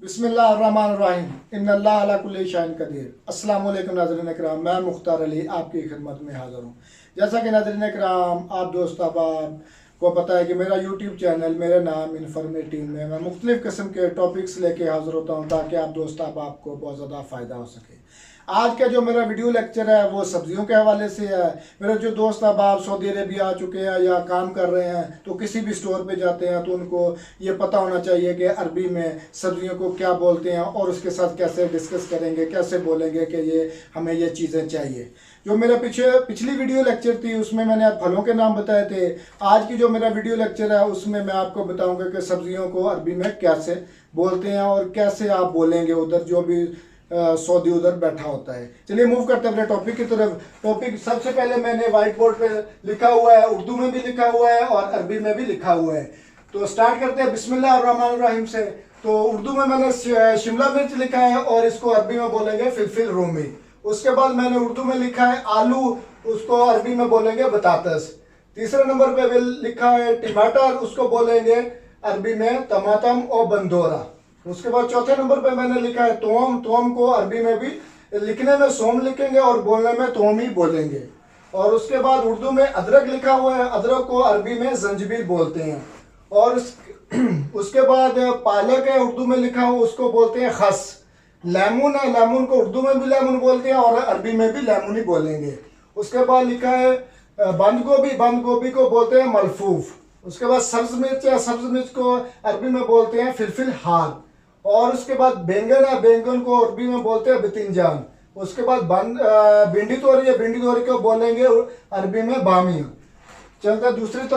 बिस्मिल्लाहिर्रहमानिर्रहीम इन्नल्लाह अला कुल्ली शैइन कदीर। अस्सलाम वालेकुम नाज़रीन इकराम, मैं मुख्तार अली आपकी खिदमत में हाज़िर हूँ। जैसा कि नाज़रीन इकराम आप दोस्त अहबाब को पता है कि मेरा यूट्यूब चैनल मेरे नाम इन्फॉर्मेटिव में मैं मुख्तलिफ़ किस्म के टॉपिक्स लेके हाज़िर होता हूँ ताकि आप दोस्त अहबाब को बहुत ज़्यादा फ़ायदा हो सके। आज का जो मेरा वीडियो लेक्चर है वो सब्जियों के हवाले से है। मेरे जो दोस्त अहबाब सऊदी अरेबिया आ चुके हैं या काम कर रहे हैं तो किसी भी स्टोर पे जाते हैं तो उनको ये पता होना चाहिए कि अरबी में सब्जियों को क्या बोलते हैं और उसके साथ कैसे डिस्कस करेंगे, कैसे बोलेंगे कि ये हमें ये चीज़ें चाहिए। जो मेरा पिछली वीडियो लेक्चर थी उसमें मैंने फलों के नाम बताए थे। आज की जो मेरा वीडियो लेक्चर है उसमें मैं आपको बताऊंगा कि सब्जियों को अरबी में कैसे बोलते हैं और कैसे आप बोलेंगे उधर जो भी सऊदी उधर बैठा होता है। चलिए मूव करते हैं अपने टॉपिक की तरफ। टॉपिक सबसे पहले मैंने व्हाइट बोर्ड पे लिखा हुआ है, उर्दू में भी लिखा हुआ है और अरबी में भी लिखा हुआ है। तो स्टार्ट करते हैं बिस्मिल्लाहिर्रहमानिर्रहीम से। तो उर्दू में मैंने शिमला मिर्च लिखा है और इसको अरबी में बोलेंगे फिलफिल रूमी। उसके बाद मैंने उर्दू में लिखा है आलू, उसको अरबी में बोलेंगे बतातस। तीसरे नंबर पे लिखा है टमाटर, उसको बोलेंगे अरबी में तमातम और बंदोरा। उसके बाद चौथे नंबर पे मैंने लिखा है तोम। तोम को अरबी में भी लिखने में सोम लिखेंगे और बोलने में तोम ही बोलेंगे। और उसके बाद उर्दू में अदरक लिखा हुआ है, अदरक को अरबी में जंजीबील बोलते हैं। और उसके बाद पालक है, उर्दू में लिखा हुआ उसको बोलते हैं खस। लेमन है, लेमन को उर्दू में भी लेमन बोलते हैं और अरबी में भी लेमन ही बोलेंगे। उसके बाद लिखा है बंद गोभी, बंद गोभी को बोलते हैं मलफूफ। उसके बाद सब्ज मिर्च है, सब्ज मिर्च को अरबी में बोलते हैं फिलफिल हार। और उसके बाद बैंगन है, बैंगन को अरबी में बोलते हैं बितिंजान। उसके बाद भिंडी तोरी है, भिंडी तोरी को बोलेंगे अरबी में बामिया। चलते दूसरी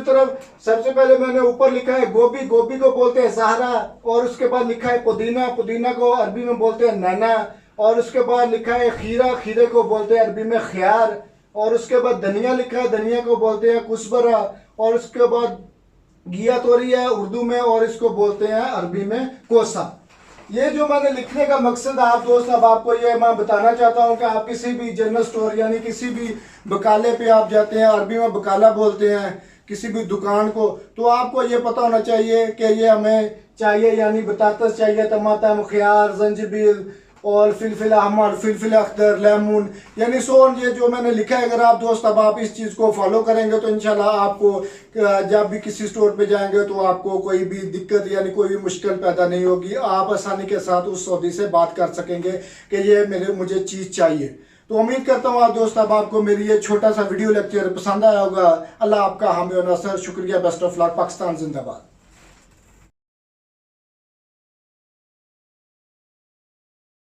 तरफ सबसे पहले मैंने ऊपर लिखा है गोभी, गोभी को बोलते हैं सहारा। और उसके बाद लिखा है पुदीना, पुदीना को अरबी में बोलते हैं नैना। और उसके बाद लिखा है खीरा, खीरे को बोलते हैं अरबी में ख्यार। और उसके बाद धनिया लिखा है, धनिया को बोलते हैं कुसबरा। और उसके बाद घिया तोरी है उर्दू में और इसको बोलते हैं अरबी में कोसा। ये जो मैंने लिखने का मकसद है आप दोस्त, अब आपको ये मैं बताना चाहता हूँ कि आप किसी भी जनरल स्टोर यानी किसी भी बकाले पे आप जाते हैं, अरबी में बकाला बोलते हैं किसी भी दुकान को, तो आपको ये पता होना चाहिए कि ये हमें चाहिए यानी बतातस चाहिए, टमाटर, ख्यार, जंजीबील और fulfil Ahmar, fulfil Akhtar, lemon यानी सोन। ये जो मैंने लिखा है अगर आप दोस्त अब आप इस चीज़ को फॉलो करेंगे तो इंशाल्लाह आपको जब भी किसी स्टोर पे जाएंगे तो आपको कोई भी दिक्कत यानी कोई भी मुश्किल पैदा नहीं होगी। आप आसानी के साथ उस सऊदी से बात कर सकेंगे कि ये मुझे चीज़ चाहिए। तो उम्मीद करता हूँ आप दोस्त अब आपको मेरी ये छोटा सा वीडियो लेक्चर पसंद आया होगा। अल्लाह आपका हामी और नसर। शुक्रिया, बेस्ट ऑफ लक। पाकिस्तान जिंदाबाद।